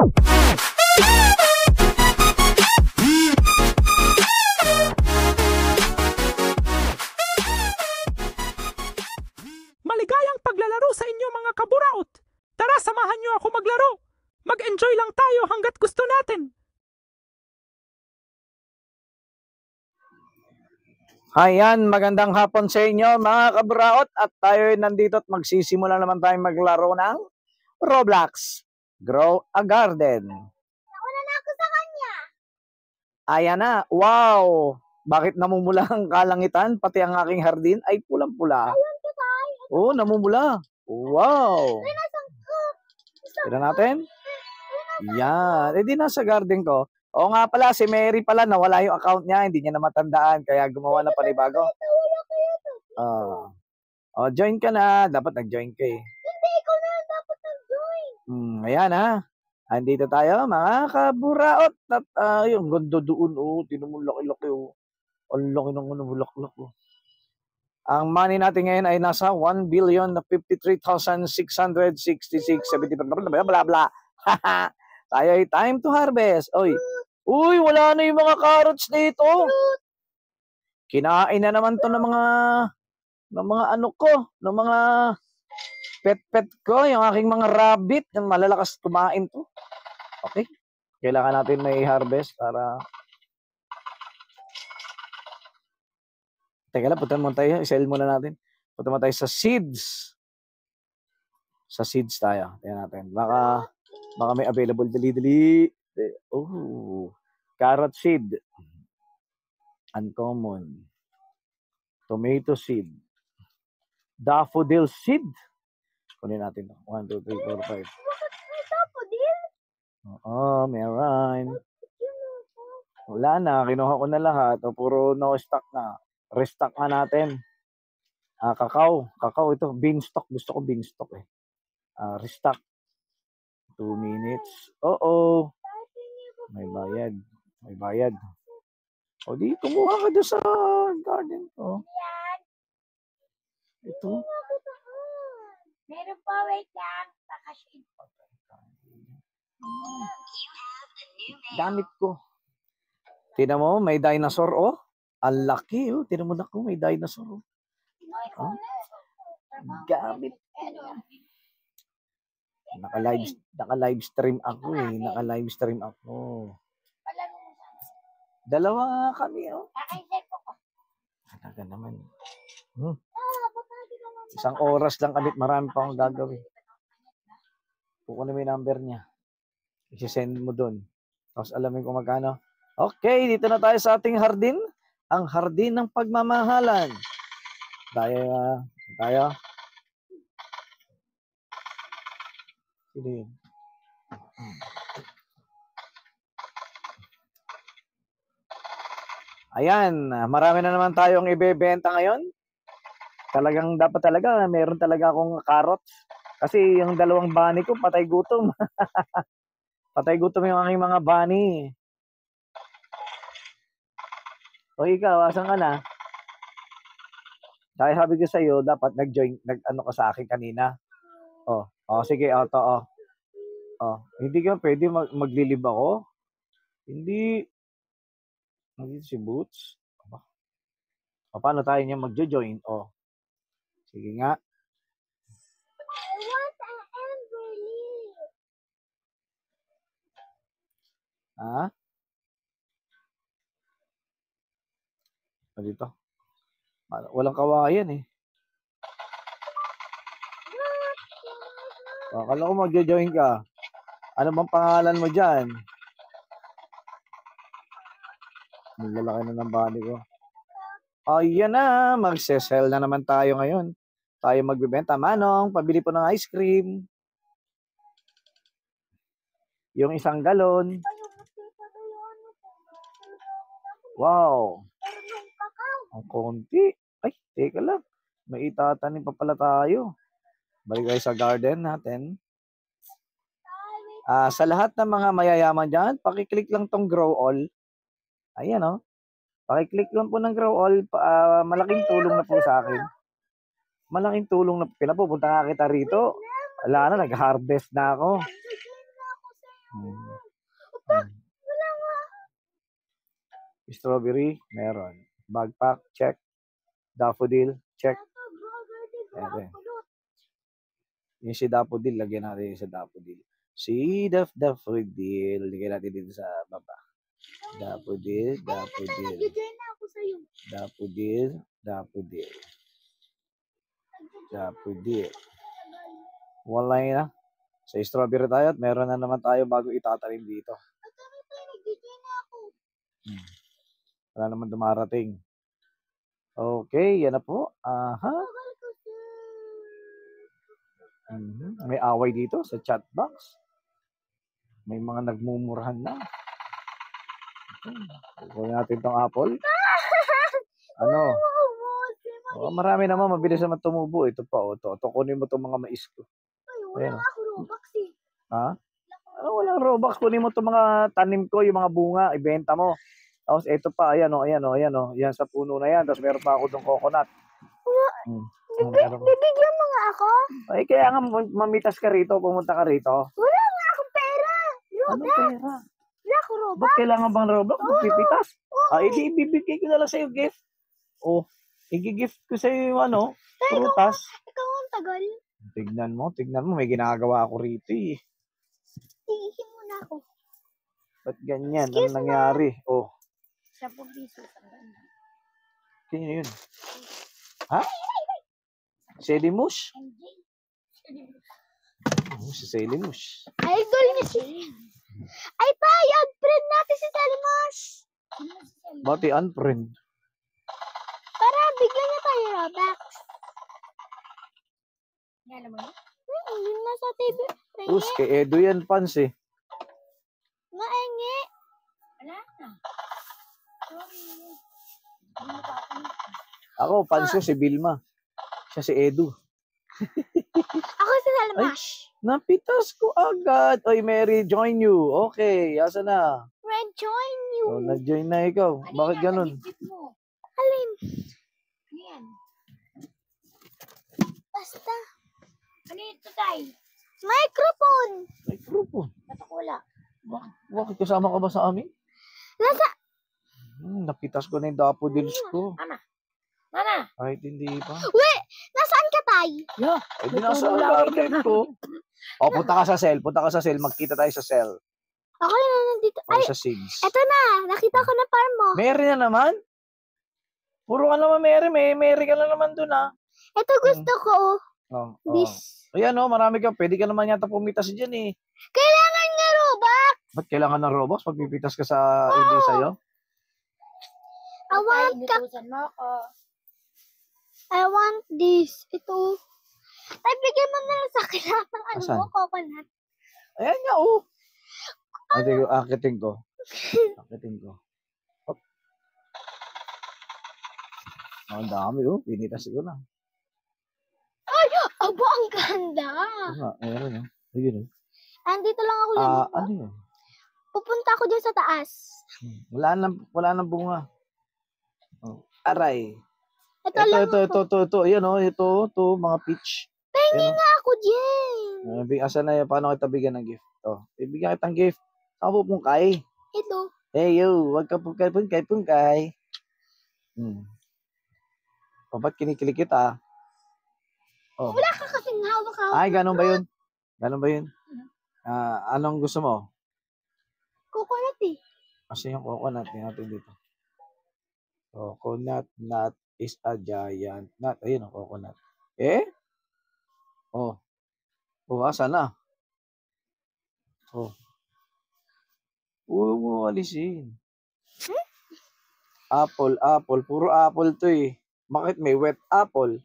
Maligayang paglalaro sa inyo mga kaburaot! Tara, samahan niyo ako maglaro! Mag-enjoy lang tayo hanggat gusto natin! Ayan, magandang hapon sa inyo mga kaburaot at tayo nandito at magsisimula naman tayong maglaro ng Roblox Grow a Garden. Nauna na ako sa kanya. Ayan na, wow! Bakit namumula ang kalangitan? Pati ang aking hardin ay pulang-pula. Ayun ka tayo. Oo, namumula. Wow! Tignan natin. Yan. Eh di nasa garden ko. Oo nga pala, si Mary pala, nawala yung account niya. Hindi niya na matandaan. Kaya gumawa na panibago. Join ka na. Dapat nag-join ka eh. Hindi, ikaw na lang dapat nag-join. Ayan ha. Andito tayo, mga kaburaot. At yung ganda doon. Oh, tinan mo, laki-laki. Oh. Ang laki ng bulaklak. Oh. Ang money natin ngayon ay nasa 1,053,666.70. Bla bla bla. Tayo ay time to harvest. Uy, wala na yung mga carrots dito. Kinain na naman to ng mga ano ko, ng mga pet ko, yung aking mga rabbit, yung malalakas kumain to. Okay. Kailangan natin may harvest para Teka lang, punta muna tayo. I-sell muna natin. Punta muna tayo sa seeds. Sa seeds tayo. Tingnan natin. Baka may available. Dali. Oh. Carrot seed. Uncommon. Tomato seed. Daffodil seed. Kunin natin. 1, 2, 3, 4, 5. Daffodil? Oo, meron. Wala na. Kinuha ko na lahat. Puro no stock na. Restock nga natin. Kakao ito. Beanstalk. Gusto ko beanstalk eh. Restock. 2 minutes. Oo. May bayad. O di, kumuha ka doon sa garden ko. Ito. Meron pa, wait lang. Gamit ko. Tingnan mo, may dinosaur oh. Ang laki oh. Tingnan mo na ko, may dinosaur oh. Gamit. Naka-live stream ako eh. Dalawa nga kami oh. Talaga naman. Isang oras lang kami, marami pa akong gagawin. Kukunin mo yung number niya. I-send mo doon. Tapos alamin kung magkano. Okay, dito na tayo sa ating hardin. Ang hardin ng pagmamahalan. Tayo. Sino yun? Ayan, marami na naman tayong ibebenta ngayon. Dapat talaga, meron talaga akong carrots. Kasi yung dalawang bunny ko, patay gutom. Patay gutom yung aking mga bunny. O ikaw, asan ka na? Dahil sabi ko sa iyo, dapat nag-ano ka sa akin kanina. Sige, hindi ka pwede maglilib ako? Hindi. Nandito si Boots. Paano tayo niya magjo-join? Sige nga. Dito. Walang kawayan eh. Akala ko magjo-join ka. Ano bang pangalan mo dyan? Nilalaki na ng body ko. Ayan na. Magsesell na naman tayo ngayon. Tayo magbibenta. Manong, pabili po ng ice cream. Yung 1 galon. Wow. Ang konti. Ay, teka lang. May itatanim pa pala tayo. Balik tayo sa garden natin. Sa lahat ng mga mayayaman dyan, pakiclick lang tong grow all. Ayan o. Pakiclick lang po ng grow all. Malaking tulong na po sa akin. Malaking tulong na. Pinapupunta nga kita rito. Wala na, nag-harvest na ako. Wala nga. Strawberry, meron. Backpack, check. Daffodil, check. Ayan. Yung si Daffodil, lagyan natin yung sa Daffodil. Si Daffodil, lagyan natin dito sa baba. Daffodil. Nag-join na ako sa'yo. Daffodil. Wala na. Sa strawberry tayo at meron na naman tayo bago itatanim dito. Nag-join na ako. Wala naman dumarating. Okay, yan na po. Aha. May away dito sa chat box. May mga nagmumurahan na. Kukunin natin tong apple. Ano? Marami naman, mabilis naman tumubo. Ito pa, ito. Kunin mo itong mga mais ko. Wala nga ako Robux eh. Ha? Walang Robux. Kunin mo itong mga tanim ko, yung mga bunga, ibenta mo. Tapos ito pa, ayan o. Yan sa puno na yan. Tapos meron pa ako itong coconut. Bibigyan mo nga ako? Ay, kaya nga mamitas ka rito, pumunta ka rito. Wala nga akong pera. Ano pera? Wala ako Robux. Ba't kailangan bang Robux? Magpipitas? Ay, ibibigay ko na lang sa'yo gift. I-gift ko sa'yo yung prutas. Ikaw ang tagal. Tignan mo, may ginagawa ako rito eh. Tigihin mo na ako. Ba't ganyan? Ano nangyari? 10 piso. Sino yun? Ha? Selimus? Si Selimus. Idol niya si... Ay pa, i-unfriend natin si Selimus. Ba't i-unfriend? Para bigyan niya tayo Robux. Yan mo? Yun nasa TV. Tapos kay Edo yan, Pans eh. Maengi. Wala na. Ako, Pans ko si Vilma. Siya si Edu. Ako si Selimus. Napitas ko agad. Oy, Mary, join you. Okay, asa na? Red, join you. Nag-join na ikaw. Bakit ganun? Alin? Yan. Basta. Ano ito, Tay? Microphone. Microphone. Natakula. Bakit kasama ka ba sa amin? Nasa... Napitas ko na yung daffodils ko. Mama. Kahit hindi pa. Wait, nasaan ka, Tay? Yeah, di nasa garden ko. Punta ka sa cell. Magkita tayo sa cell. Ako na nandito. O sa Sigs. Eto na. Nakita ko na farm mo. Mary na naman? Puro ka naman Mary. Mary ka na naman dun Ito gusto ko. This. Ayan marami ka. Pwede ka naman yata pumitas dyan eh. Kailangan nga Robux. Ba't kailangan ng Robux? Pagpipitas ka sa hindi sa'yo? I want this. Ito. Ay, bigyan mo na lang sa akin lahat ng mo, coconut. Ayan nga Akitin ko. Hop. Ang dami Pinitas ko na. Ay, aba, ang ganda. Meron Ayun Andito lang ako lang. Ano yun? Pupunta ako dyan sa taas. Wala nang bunga. Aray. Ito lang. Ito. Ayan ito, mga peach. Pengi nga ako dyan. Asan na yun? Paano kita bigyan ng gift? Ibigyan kitang gift. Saan pupungkay? Ito. Hey, huwag ka pungkay. Ba't kinikilig kita? Wala ka kasing hawak-hawak. Ay, ganun ba yun? Anong gusto mo? Coconut eh. Kasi yung coconut natin dito. Coconut nut is a giant nut. Ayun ang coconut. Asan na? Huwag mo alisin. Apple. Puro apple to eh. Bakit may wet apple?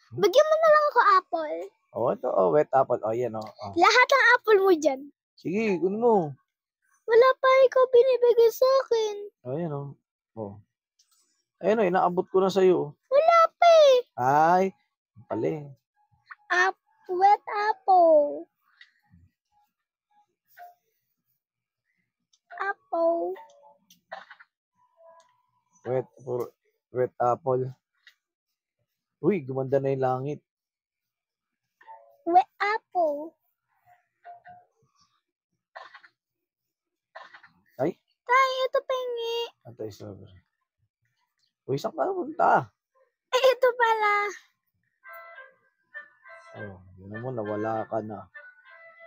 Bigyan mo na lang ako apple. Ito wet apple. Yan Lahat ng apple mo dyan. Sige, kunin mo. Wala pa ikaw binibigay sa akin. Ayan inaabot ko na sa'yo. Wala pa eh. Ay, pali. Wet apple. Wet apple. Uy, gumanda na yung langit. Wet apple. Ay, Tay, ito pengi. ito yung strawberry. Uy, saan ka punta? Ito pala. Oh, yun mo, nawala ka na.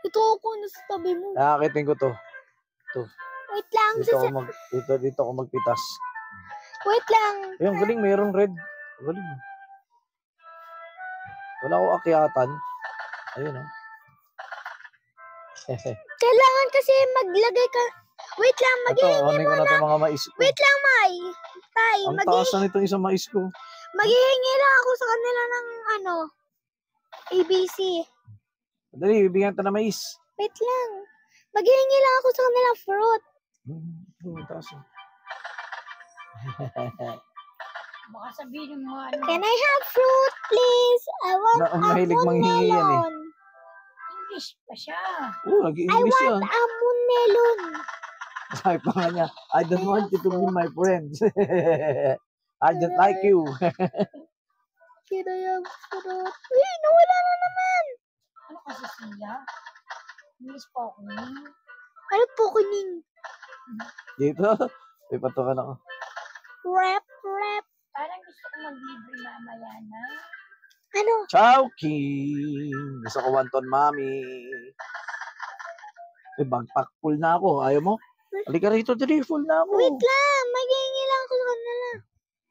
Ito ako nasa tabi mo. Nakakitin ko to. Wait lang. Dito ako magpitas. Wait lang. Ayun, galing, mayroong red. Galing. Wala ko akyatan. Ayun, oh. Kailangan kasi maglagay ka. Wait lang, Ito, maghihingi anin ko na ito mga mais ko. Wait lang, May. Tay, Ang taas na nitong isang mais ko. maghihingi lang ako sa kanila ng ABC. Dali, bibigyan kita ng mais. Wait lang. Maghihingi lang ako sa kanila fruit. Ang taas. Baka sabihin mo Can I have fruit, please? I want a Mahilig manghingi yan eh. melon. English pa siya. I Nag-English yan. want a melon. Sabi pa nga niya, I don't want you to be my friends. I just like you. Can I have fruit? Uy, nawala na naman. Ano kasi siya? English pa ako. Ano po kuning? Dito, may patukan ako. Rap. Parang gusto ko mag-libre mamaya na. Ano? Chowking! Gusto ko wonton, mami. Bagpack full na ako. Ayaw mo? Halika rito, dali. Full na ako. Wait lang. Maghihingi lang ako sa kanila.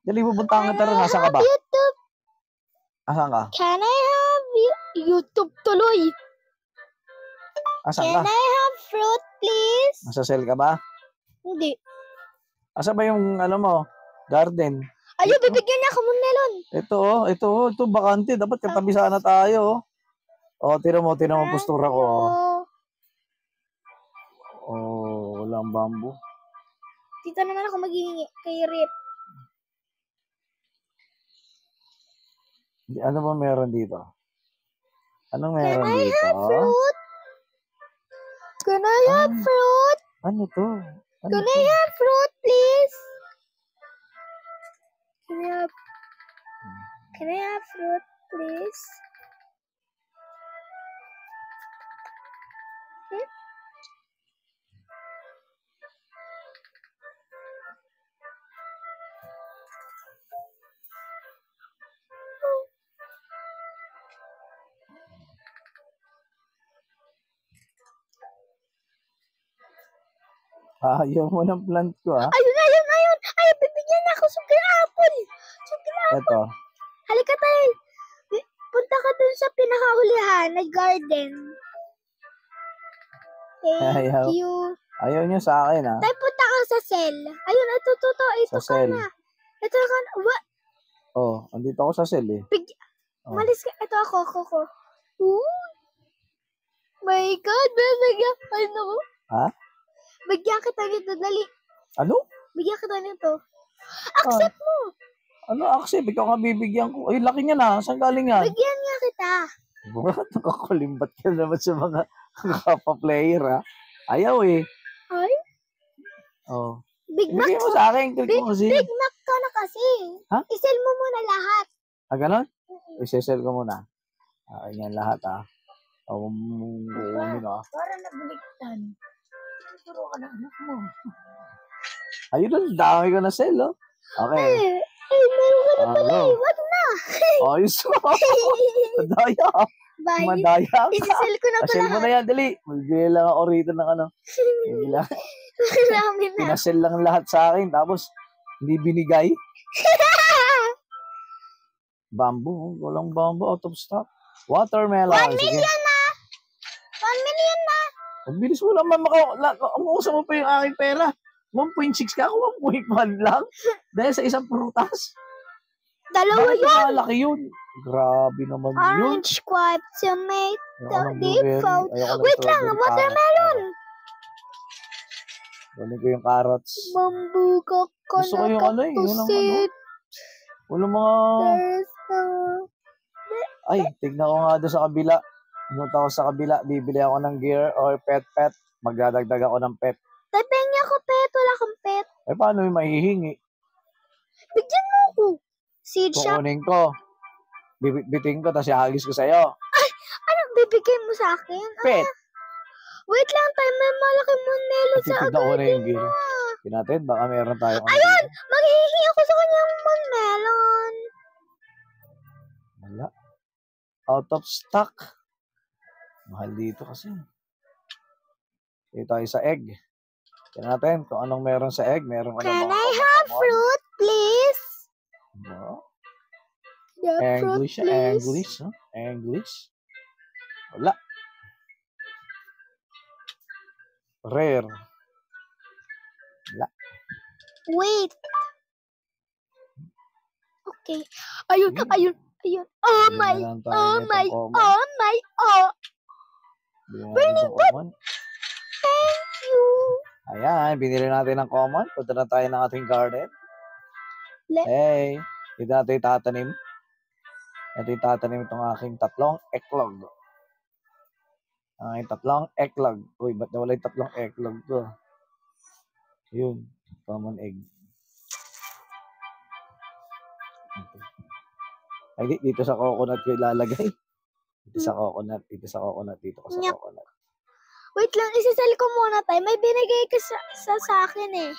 Dali, pupunta ka tara. Nasaan ka ba? YouTube. Asan ka? Can I have YouTube tuloy? Asan Can ka? I have fruit, please? Nasa cell ka ba? Hindi. Asan ba yung, mo, garden? Ayun, bibigyan niya ako ng melon. Ito, bakante. Dapat katabi sana tayo. Tira mo postura ko. Walang bamboo. Dito naman ako maghihingi kay Rip. Ano ba meron dito? Anong Can meron I dito? have fruit? Can I have fruit? Ano to? Can I have fruit, please? Can I have fruit, please? Ayaw mo ng plant ko, ha? Ayun. Ayun, bibigyan niya ako sugar apple. Ito. Halika tayo. Punta ka dun sa pinakahulihan na garden. Ayaw. Thank you. Ayaw niyo sa akin, ha? Tayo punta ka sa cell. Ayun, ito Sa ka cell. na. Ito ka na. What? Andito ako sa cell, eh. Malis ka. Ito ako. Ooh. My God, bibigyan. Ano? Ha? Bigyan kita nito, dali. Ano? Bigyan kita nito. Accept mo. Ano, accept? Ikaw nga bibigyan ko. Ay, laki niya na. Saan galing yan? Bigyan nga kita. Bakit nakakulimbat ka naman sa mga kapa-player, ha? Ayaw, eh. Ay? Bigay mo sa akin. Click mo kasi. Big Mac ka na kasi. Ha? I-sell mo muna lahat. Ganon? Isesell ko muna. Yan lahat, ha? Para nabaliktad. Turo ka ng anak mo. Ayun, dami ko na sell, oh. Okay. Meron ka na pala. Ano? What na? Ayos mo. Madaya. Bye. Madaya ka. I-sell ko na Sell pala. mo na yan, dali. Magbili lang ako rito ng Marami na. Pinasell lang lahat sa akin. Tapos, hindi binigay. Bamboo. Walang bamboo. Out of stock. Watermelon. 1 million na. 1 million na. Ang bilis mo naman umuusap mo pa yung aking pera. 1.6 ka ako, 1.1 lang. Dahil sa isang prutas. Dalawa Bakit yun. malaki yun? Grabe naman yun. Orange squab, tomato, Ayoko ng deep blueberry. fruit. Ayoko ng Wait lang, strawberry. watermelon. Kunin ko yung carrots. Bamboo coconut. Gusto ko yung ano eh. Yun ang ano. Walang mga... Ay, tignan ko nga doon sa kabila. Pumunta ako sa kabila. Bibili ako ng gear or pet. Magdadagdag ako ng pet. Tay, pengi ako pet. Wala kang pet. Eh, paano yung mahihingi? Bigyan mo ako. Seed shop. Kukunin ko. Bibiting ko, tapos ihagis ko sa'yo. Anong bibigay mo sa akin? Pet. Wait lang tayo. May malaki mo melon Titignan ko na yung gear. Tingnan natin, baka meron tayong ano. Ayun! Maghihingi ako sa kanyang melon. Wala. Out of stock. Mahal dito kasi. Dito tayo sa egg. Tingnan natin kung anong meron sa egg. Meron ka na Can bang I have fruit, please? No. The fruit, English, please. English, huh? English. Wala. Rare. Wala. Wait. Okay. Ayun, Ayun. ayun, ayun. Oh Bili my, na lang tayo oh nitong my, common. oh my, oh. Bili natin Burning itong common. Thank you. Ayan, binili natin ng common. Punta na tayo ng ating garden. Let- Hey, dito natin itatanim. Natin itatanim itong aking tatlong eklog. Ang tatlong eklog. Uy, ba't nawala yung tatlong eklog ko? Yun, common egg. Ay, dito sa coconut ko ilalagay. Dito sa coconut, dito sa coconut, dito ko sa Nyap. coconut. Wait lang, isasell ko muna tayo. May binigay ka sa akin eh.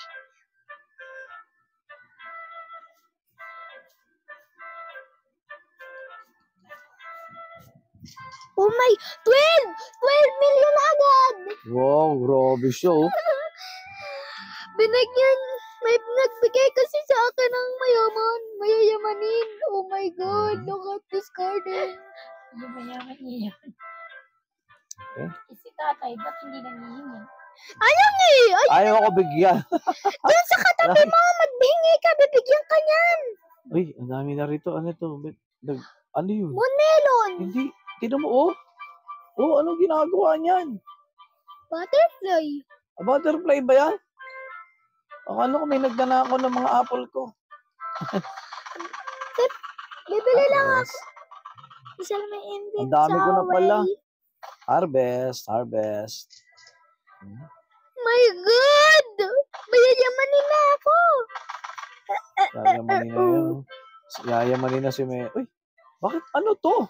Oh my, 12! 12 million agad! Wow, grabe siya, oh. Binigyan, may nagbigay kasi sa akin ng mayayamanin. Oh my God, look at this garden. Hindi mayaman niya yan. Eh? Si tatay, ba't hindi nangihingi? Ayun eh! Ayaw ko bigyan. Doon sa katabi mo, magbihingi ka, bibigyan ka niyan. Uy, ang dami na rito. Ano to? Ano yun? Melon, Hindi. Tinan mo, oh. Oh, anong ginagawa niyan? butterfly. Butterfly ba yan? Akala ko may nagdana ako ng mga apple ko. Bibili lang Harvest. ako. Isa lang may inventory. Ang dami ko na pala. Harvest, harvest. My God! Mayayamanin na ako. Yayamanin na yun. Yayamanin na si May. Uy, bakit ano to?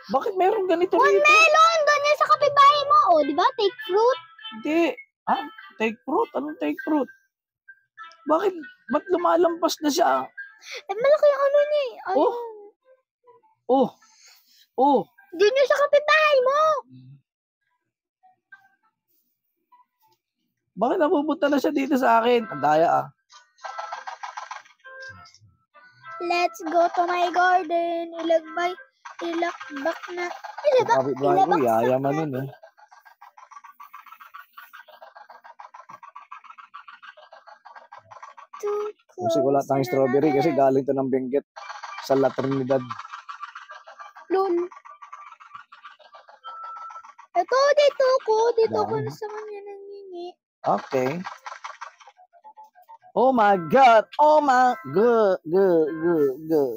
Bakit meron ganito One rito? melon! Doon yan sa kapitbahay mo. Oh, di ba? Take fruit. Hindi. Ah, take fruit? Anong take fruit? Bakit? Ba't lumalampas na siya? Eh, malaki yung ano niya eh. Ayun. Oh. Oh. Oh. Doon yan sa kapitbahay mo. Bakit napupunta na siya dito sa akin? Ang daya ah. Let's go to my garden. Ilakbak na. Kapit-bahay ko, yayamanin eh. Kasi wala tayong strawberry kasi galing to ng Benguet sa La Trinidad. Lol. Ito, dito ko. Dito ko Dami. na sa kanya nangingi. Okay. Oh my God! Oh my God! Good.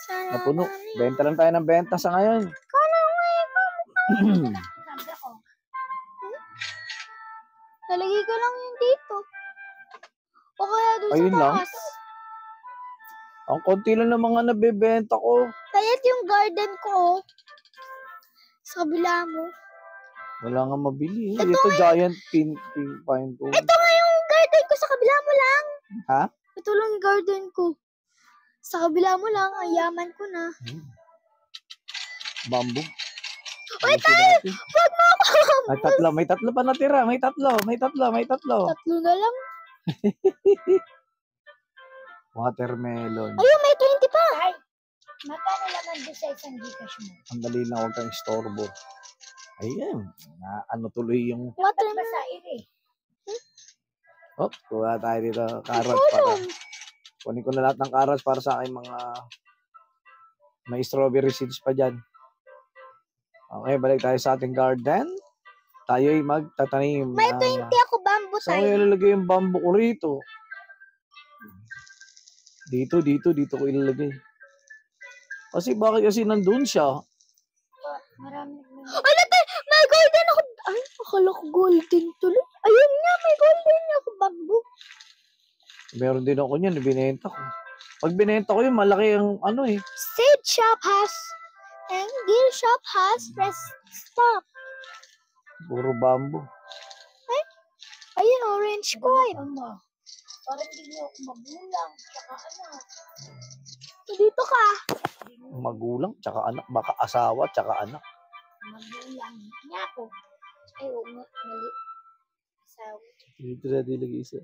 Sana Napuno. Benta lang tayo ng benta sa ngayon. Sabi ako, Nalagay ko lang yung dito. O kaya doon Ayun sa lang? taas. Ang konti lang ng mga nabebenta ko. Kaya ito yung garden ko. Sa kabila mo. Wala nga mabili. Ito giant pine ko. Ito nga yung garden ko. Sa kabila mo lang. Ha? Ito lang yung garden ko. Sa kabila mo lang. Ang yaman ko na. Bamboo. Wait tayo! Wag mo ako! May tatlo. May tatlo pa natira. May tatlo. Tatlo na lang. Watermelon. Ayun, may 20 pa. ay, magkano naman doon sa isang Gcash mo? Ang dali lang, huwag kang istorbo. Ayan. Na, ano tuloy yung... Ba't Watermelon. masair eh? Oh, kuha tayo dito. Carrots para... Kunin ko na lahat ng carrots para sa aking mga... May strawberry seeds pa dyan. Okay, balik tayo sa ating garden. Tayo'y magtatanim. May 20 ako bamboo Saan ko tayo. ilalagay yung bamboo ko rito? Dito ko ilalagay. Kasi bakit kasi nandun siya? Marami naman. Ano tayo? May golden ako. Ay, akala ko golden tuloy. Ayun nga, may golden ako bamboo. Meron din ako niyan, binenta ko. Pag binenta ko yun, malaki ang ano eh. Seed shop has and gear shop has rest stop. Puro bamboo. Ayun, orange. orange squid. Ama, parang hindi niyo ako magulang. Tsaka anak. Dito ka. Magulang, tsaka anak. Baka asawa, tsaka anak. Magulang niya ako. Ay, oo nga, mali. Asawa. Dito sa dilagay isa.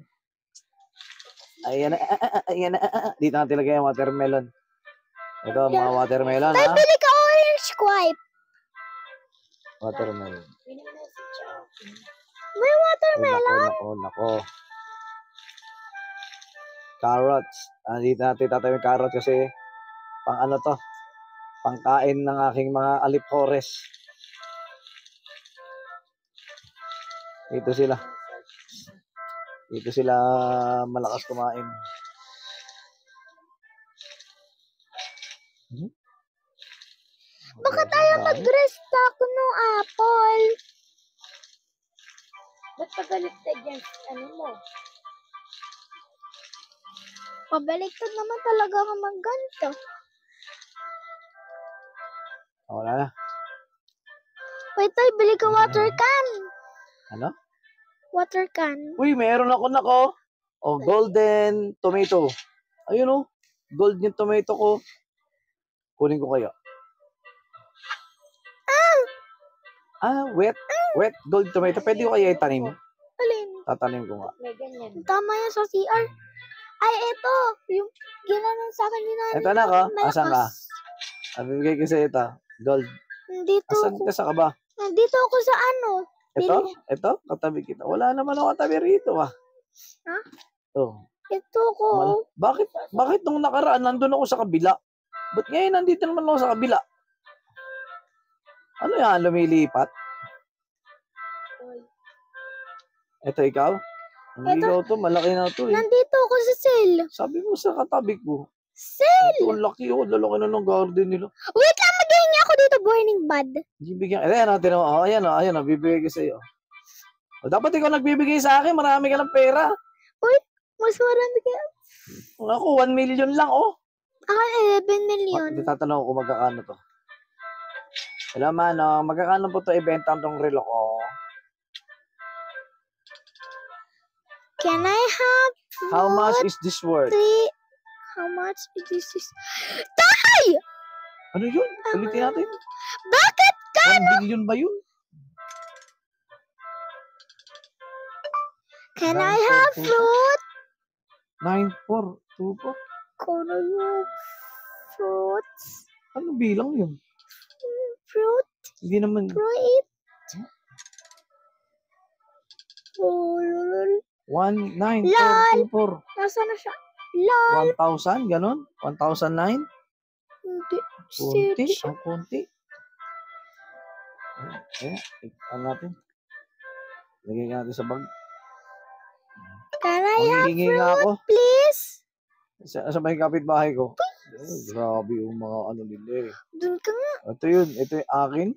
Ayan na, ayan na. Dito natin lagay yung watermelon. Ito, mga watermelon, Tay, ha? bili ka orange squid. Watermelon. Pinag-message siya ako. May watermelon. Nako. Carrots. Dito natin tatayo yung carrots kasi pang ano to, pangkain ng aking mga alipores. Dito sila malakas kumain. Baka tayo mag-restock ng apple. Ba't pagalit ka dyan? Ano mo? Pabaliktad naman talaga ka magganto. Wala na. Wait, tay, bili ka water can. Ano? Water can. Uy, meron ako nako. Oh, golden tomato. Ayun oh. Gold yung tomato ko. Kunin ko kaya. Wet gold tomato. Pwede ko kaya itanim? Alin? Tatanim ko nga. May ganyan. Tama yan sa CR. Ay, ito. Yung ginanon sa akin ni nanay. Ito na ko. Malakas. Asan ka? Bibigay ko sa ito. Gold. Nandito Asan ako. ka sa ka ba? Nandito ako sa ano. Ito? Katabi kita. Wala naman ako katabi rito ah. Ha? Oh. Ito ko. Bakit nung nakaraan nandun ako sa kabila? Ba't ngayon nandito naman ako sa kabila? Ano yan? Lumilipat? Ito ikaw? Hindi ikaw to. Malaki na to eh. Nandito ako sa cell. Sabi mo sa katabi ko. Cell! Ito ang laki oh. Lalaki na ng garden nila. Wait lang, maghihingi ako dito, burning bud. Hindi bigyan. Ayan natin oh. Ayan oh. Bibigay ko sa iyo. O, dapat ikaw nagbibigay sa akin. Marami ka ng pera. Wait, mas marami kaya. Ako, 1 million lang oh. Ako, 11 million. Tatanong ko magkakano to. Hello man, magkakano po to ibenta tong relo ko? Can I have How much is this worth? How much is this? Tay! Ano yun? Ulitin natin. Bakit ka? 1 billion ba yun? Can I have fruit? 9424. Can I have fruits? Ano bilang yun? Fruit? Hindi naman. Fruit? Oh, lol. 19424. Nasaan na siya? Lol. 1,000, ganon? 1,009? Hindi. Kunti? Search. Ang kunti. Ano natin? Lagay natin sa bag. Can I have Mangingi nga ako. please? Sa may kapitbahay ko. Grabe yung mga ano nila eh. Dun ka nga. Ito yun. Ito yung akin.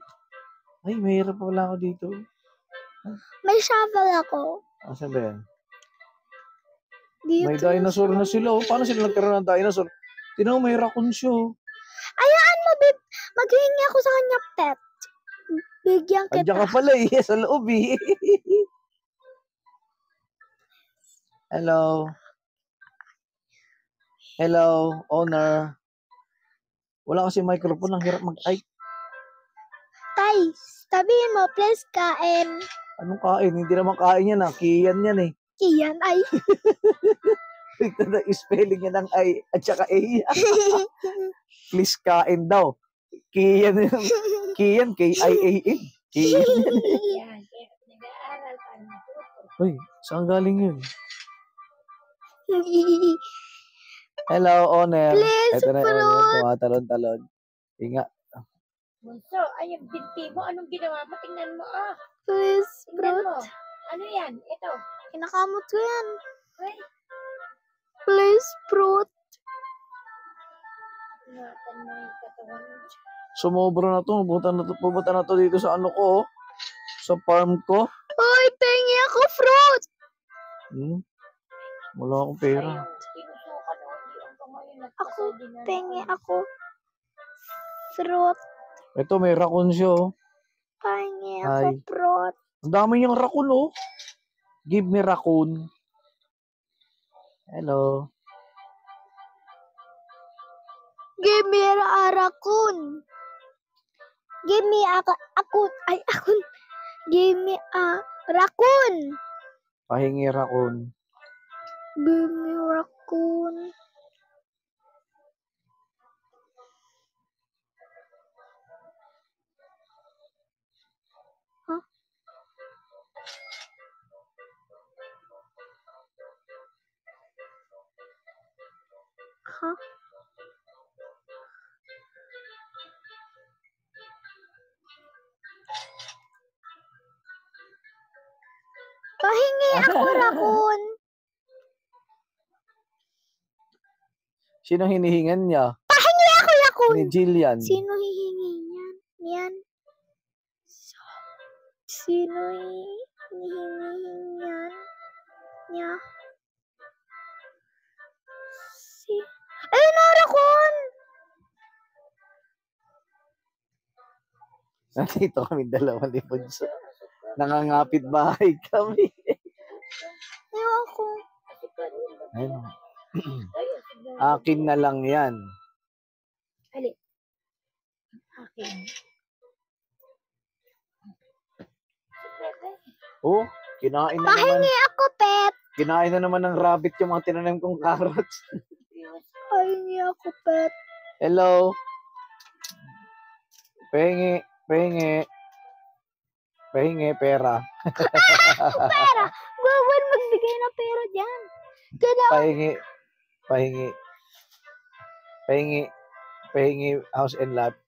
Ay, mahirap pala ako dito. May shovel ako. Asan ba yan? Dito. May dinosaur na sila. Oh. Paano sila nagkaroon ng dinosaur? Tinaw, may raccoon siya. Oh. Ayaan mo, babe. Maghihingi ako sa kanya pet. Bigyan kita. Andiyan ka pala eh. Sa loob eh. Hello. Hello, owner. Wala kasi microphone. Ang hirap mag-ay. Tay, sabihin mo, please kain. Anong kain? Hindi naman kain yan ah. Kiyan yan eh. Iyan ay. Ito na spelling niya ng I at saka A. Please kain daw. Kiyan yun. Kiyan, K-I-A-N. Kiyan yan. Yan, kaya nag-aaral ka na. Uy, saan galing yun? Hello, owner. Please, Ito na yung owner. fruit. Tumatalon-talon. Inga. Bunso, ay yung binti mo, anong ginawa mo? Tingnan mo, Please, Tingnan fruit. mo. Ano yan? Ito. Kinakamot ko yan. Ay, Please, fruit. ingatan mo yung katawan mo. Sumobra na to. Pupunta na to dito sa ano ko. Oh. Sa farm ko. Hoy, pengi ako fruit. Wala akong pera. Ayun, tinusukan mo. Hindi ang tumayo. Ako, pengi ako. Fruit. Ito, may raccoon siya. Oh. Pengi Ay. ako fruit. Ang dami niyang raccoon, oh. Give me raccoon. Hello. Give me a raccoon. Give me a akun. Ay, akun. Give me a raccoon. Pahingi raccoon. Give me raccoon. Huh? Huh? Pahingi ako raccoon. Sino hinihingan niya? Pahingi ako raccoon. Ni Jillian. Sino hihingi niyan? Yan. Sino hihingi niyan? Niya. Ayun na, raccoon. Nandito kami dalawa ni Bunso. Nangangapit bahay kami. Ewan ko. Ayun. Akin na lang yan. Ali. Akin. Oh, kinain na naman. Pahingi ako, pet. Kinain na naman ng rabbit yung mga tinanim kong carrots. Pahingi ako, pet. Hello. Pahingi pera. Pera. Bawal magbigay ng pera dyan. Kailangan. Pahingi house and lot.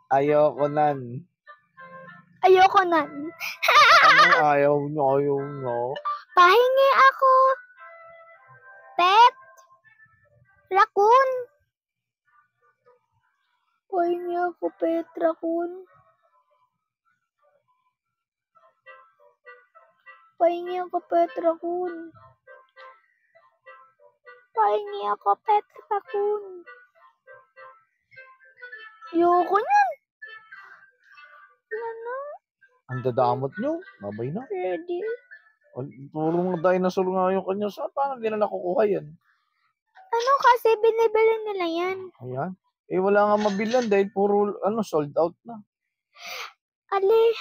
Ayoko nan. Ayoko na. Ano ayaw nyo? Pahingi ako. Pet. Raccoon. Pahingi ako, pet. Raccoon. Pahingi ako, pet. Raccoon. Pahingi ako, pet. Raccoon. Ayoko niyan. Ano? Ang dadamot nyo. Babay na. Ready? Puro mga dinosaur nga yung kanya. Saan paano hindi na nakukuha yan? Ano kasi binibili nila yan? Ayan. Eh wala nga mabilan dahil puro sold out na. Ali,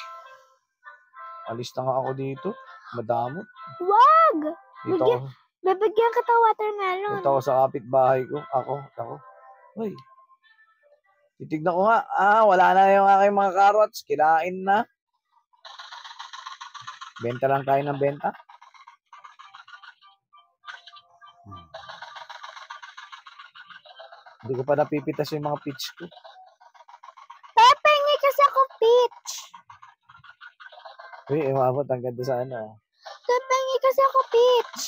Alis na nga ako dito. Madamot. wag! Dito ako, Bibigyan kita watermelon. dito ako sa kapitbahay ko. Ako. Uy. Titignan ko nga. Wala na yung aking mga carrots. Kinain na. Benta lang tayo ng benta. Hindi ko pa napipitas yung mga peach ko. Pahingi kasi ako peach. Uy, umabot ang ganda sa ano. Pahingi kasi ako peach.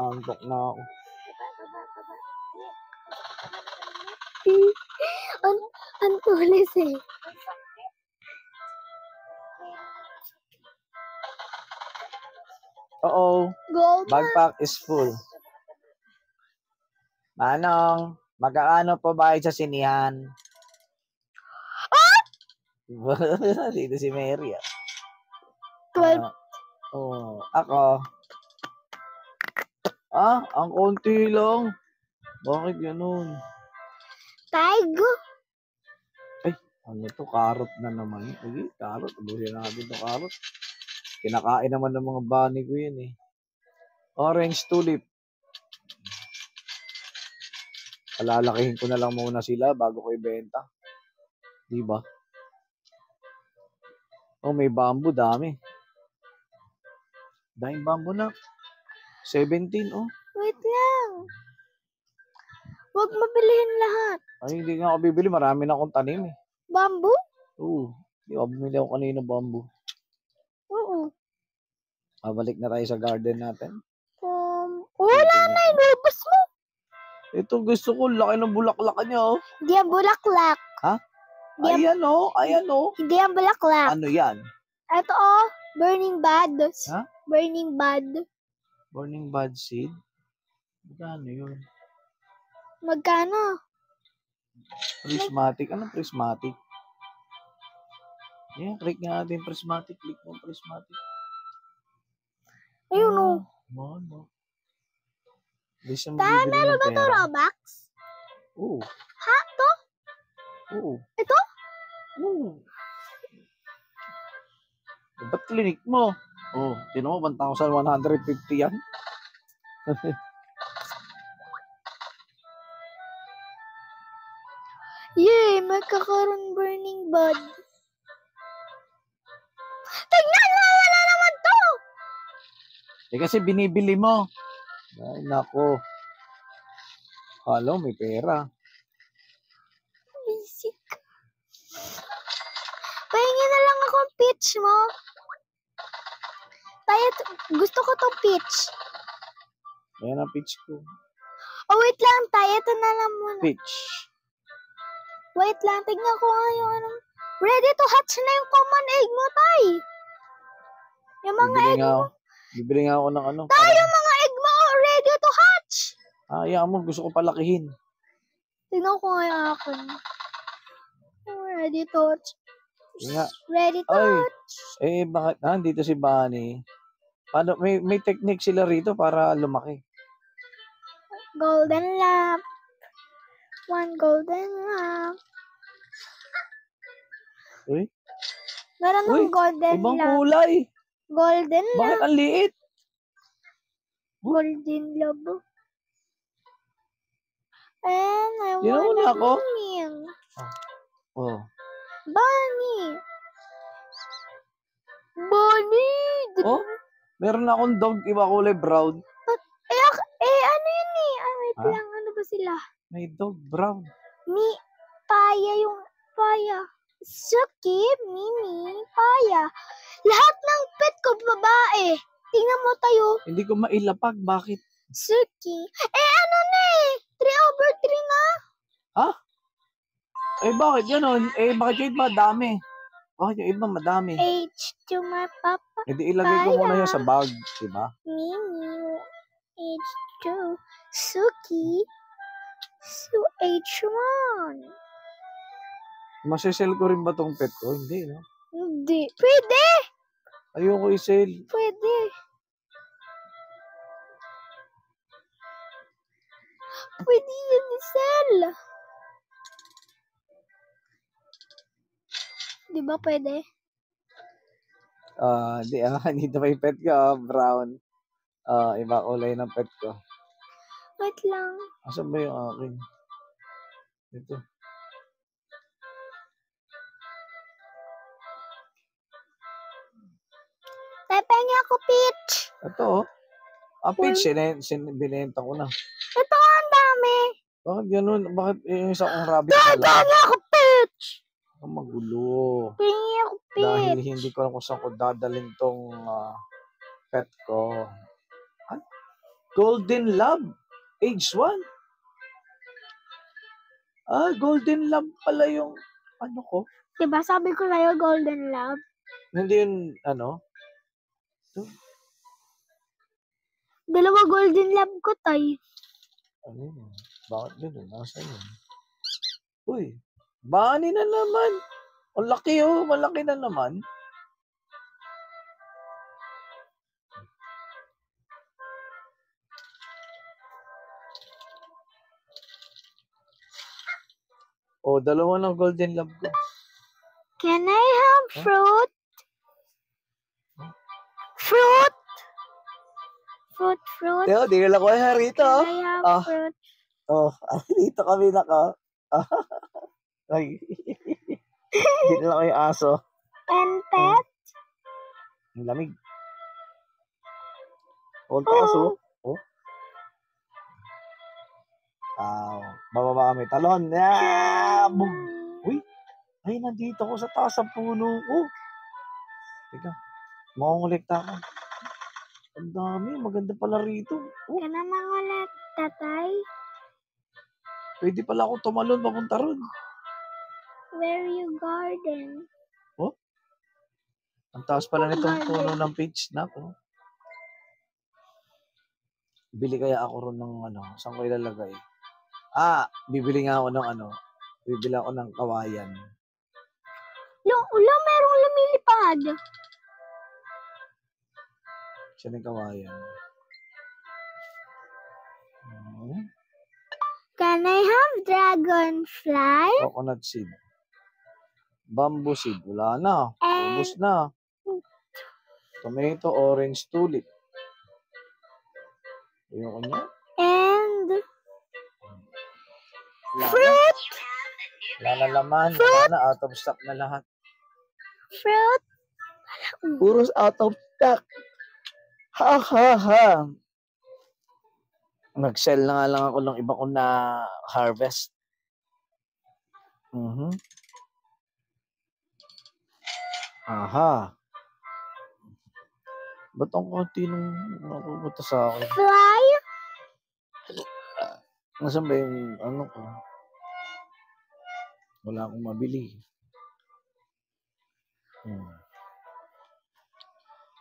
Antok na ako. Ang tulis eh. Oo. Gold. Backpack is full. Manong, magkano po bayad sa sinihan? Dito si Mary. 12. Ako. Ang konti lang. Bakit ganun? Taigo. Ano to? Carrot na naman. Sige, carrot. Ubusin natin to carrot. Kinakain naman ng mga bunny ko yun eh. Orange tulip. Palalakihin ko na lang muna sila bago ko ibenta. Diba? Oh, may bamboo. Dami. Daming bamboo na. 17, oh. Wait lang. Huwag mabilihin lahat. Ay, hindi nga ako bibili. Marami na akong tanim eh. Bamboo? Oo. Hindi ako bumili ako kanina bamboo. Oo. Babalik na tayo sa garden natin. Wala na inubos mo. Ito gusto ko, laki ng bulaklak niya, oh. Hindi yan bulaklak. Ha? Hindi yan, Ayan, oh. Ayan, oh. hindi yan bulaklak. Ano yan? Ito burning buds. Ha? Burning bud. Burning bud seed? Magkano yun? Magkano? Prismatic. Anong prismatic? Yan, click nga natin prismatic. Click mo prismatic. Ayun o. Ano? Hindi siya Tayo, mabibili meron ng ba ito pera. Robux? Oo. Ha? To? Oo. Ito? Oo. Ba't clinic mo? Oh, tinan mo, 1,150 yan. Yay! Magkakaroon burning bud. Tignan mo! Wala naman to! Eh kasi binibili mo. Ay, nako. Kala mo may pera. Basic. Pahingi na lang ako ang pitch mo. Tayo, gusto ko tong pitch. Ayan ang pitch ko. Oh, wait lang. Tayo, ito na lang muna. Pitch. Wait lang. Tignan ko nga yung anong... Ready to hatch na yung common egg mo, Tay. Yung mga Bibili egg nga ako. mo. Bibili nga ako ng ano. Tay, yung mga egg mo, ready to hatch. Hayaan mo, gusto ko palakihin. Tignan ko nga yung akin. Ready to hatch. Yun nga. Ready to Ay. hatch. Eh, bakit? Dito si Bunny. Paano, may technique sila rito para lumaki. Golden lamp. One golden lamp. Uy, Meron Uy, ng golden ibang lamp. kulay. Golden lamp. Bakit ang liit? Golden lamp. And I Ginawa wanna na ako. meal. Oh. Bunny. Bunny. Oh, meron na akong dog, iba kulay brown. Ano yun eh? Wait Ha? lang. Ano ba sila? May dog brown. Paya yung paya. Suki, Mimi, paya. Lahat ng pet ko babae. Tingnan mo tayo. Hindi ko mailapag. Bakit? Suki. Ano na eh? 3/3 na. Eh, bakit ganon? Eh, bakit yung iba madami? Bakit yung iba madami? H to my papa. Eh, di ilagay ko muna yan sa bag. Diba? Mimi. H2. Suki. H1. Masisell ko rin ba tong pet ko? Hindi, no? Hindi. Pwede. Ayoko i-sell. Pwede. Pwede yun i-sell. Di ba pwede? Dito may pet ko, brown. Iba kulay ng pet ko. Wait lang. Asan ba yung akin? Ito. Tepengi ako, Peach. Ito, oh. Peach, binenta ko na. Ito ang dami. Bakit ganun? Bakit yung isa kong rabbit pala? Tepengi ako, Peach. Ang magulo. Pengi ako, Dahil Peach. hindi ko alam kung saan ko dadalhin tong pet ko. Golden Lab. Age 1. Golden Lab pala yung ano ko. Diba sabi ko sa'yo, Golden Lab? Hindi yun, ano? Dalawa Golden Lab ko, Tay. Ano yun? Bakit yun? Nasaan yun? Uy, Bunny na naman. Ang laki oh, malaki na naman. Oh, dalawa ng Golden Lab ko. Can I have fruit? Fruit? Fruit. Teo, di ko lang ko rito. Can I have fruit? Oh, dito kami naka. Ay. Dito lang yung aso. And pet? Ang lamig. Huwag ka aso. Oh. Bababa kami. Talon. Boom. Uy. Ay, nandito ako sa taas ng puno ko. Teka. Makungulekta ka. Ang dami. Maganda pala rito. Oh. Ka naman ulit. tatay? Pwede pala ako tumalon papunta ron. Where you garden? Oh, ang taas pala nitong puno ng peach na ako. Bili kaya ako ron ng saan ko ilalagay? Bibili nga ako ng bibili ako ng kawayan. Merong lumilipad. Siya ng kawayan. Can I have dragonfly? Coconut seed. Bamboo seed. Wala na. Ubus na. Tomato, orange, tulip. Ayoko niya. And Wala na. fruit. Wala na laman. Wala na. Out of stock na lahat. Fruit. Puros out of stock. Ha ha ha. Nag-sell na nga lang ako ng iba ko na harvest. Aha. Ba't ang konti nung napupunta sa akin? Fly. Nasaan ba yung ko? Wala akong mabili.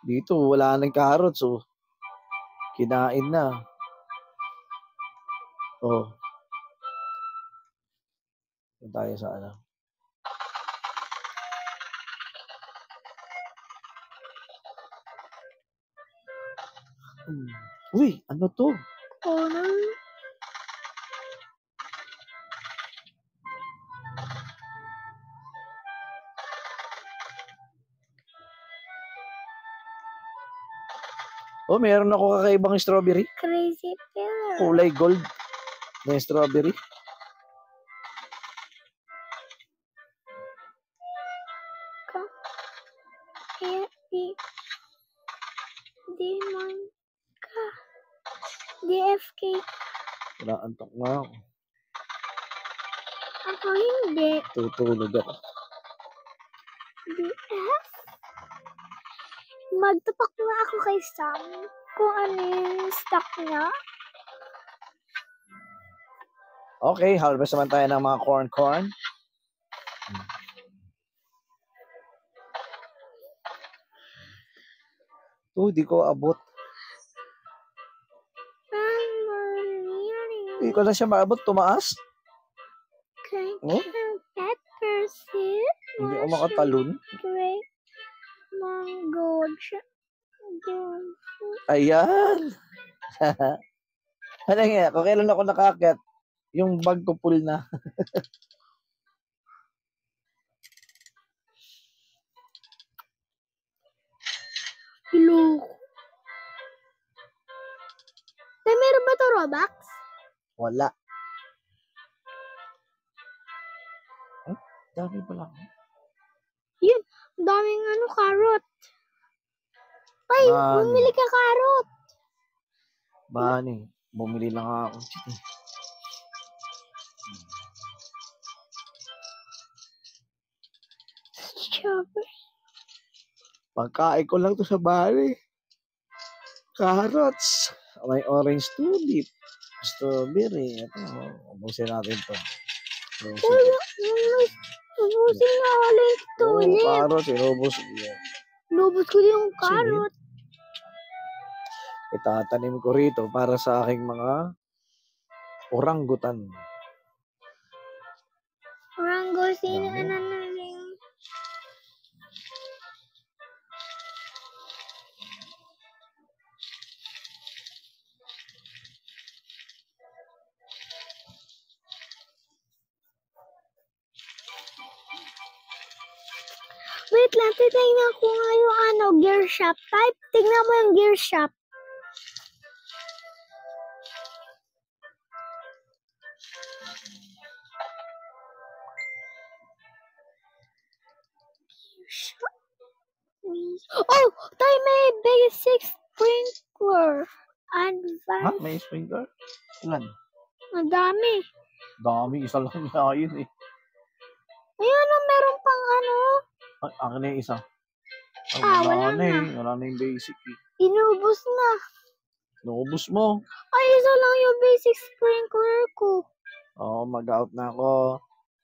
Dito, wala nang carrots, so kinain na. Oh. Doon tayo sa Uy, ano to? Meron ako kakaibang strawberry. Crazy pillar. Kulay gold na strawberry. Demon ka. DFK. Wala, antok na ako. Ako hindi. Tutulog ako. DF? Magtupak na ako kay Sam kung ano yung stock niya. Okay, harvest naman tayo ng mga corn. Di ko abot. Hindi ko na siya maabot. Tumaas. Pepper seed. Hindi ako makatalon. Grape. Mango. Ayan. Ano nga, kung kailan ako nakakit, yung bag ko full na. Ilok. Meron ba ito Robux? Wala. Dami pala. Yun, daming carrot. Ay, bumili ka carrot. Bani, bumili lang ako. Strawberry. Pagkain ko lang to sa bari. Carrots. May orange tulip. Strawberry. Ito, ubusin natin to. Ubusin na ulit tulip. Carrots, inubos. Lubos ko yung carrot. Itatanim ko rito para sa aking mga orangutan. Sino na namin? Wait lang, titignan ko nga yung gear shop type. Tignan mo yung gear shop. Oh, tayo may basic sprinkler. Advanced. May sprinkler? Ilan? Ang dami. Dami, isa lang na yun eh. Ayun, meron pang Akin na yung isa. wala na. Wala na yung basic eh. Inubos na. Naubos mo. Ay, isa lang yung basic sprinkler ko. Oo, mag-out na ako.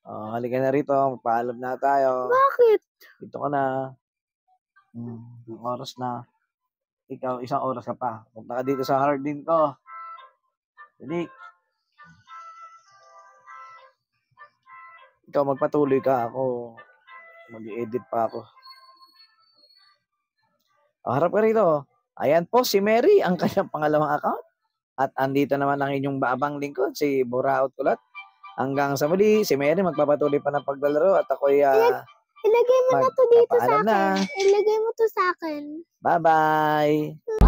Halika na rito. Magpaalam na tayo. Bakit? Dito ka na. Ang oras na. Ikaw, isang oras ka pa. Punta ka dito sa hardin ko. Dali. Ikaw, magpatuloy ka. Ako, mag-edit pa ako. Harap ka rito. Ayan po si Mary, ang kanyang pangalawang account. At andito naman ang inyong babang lingkod, si Buraot Kulot. Hanggang sa muli, si Mary magpapatuloy pa ng paglalaro at ako'y Ilagay mo na to dito sa magpapaalam akin. na. Ilagay mo to sa akin. Bye-bye!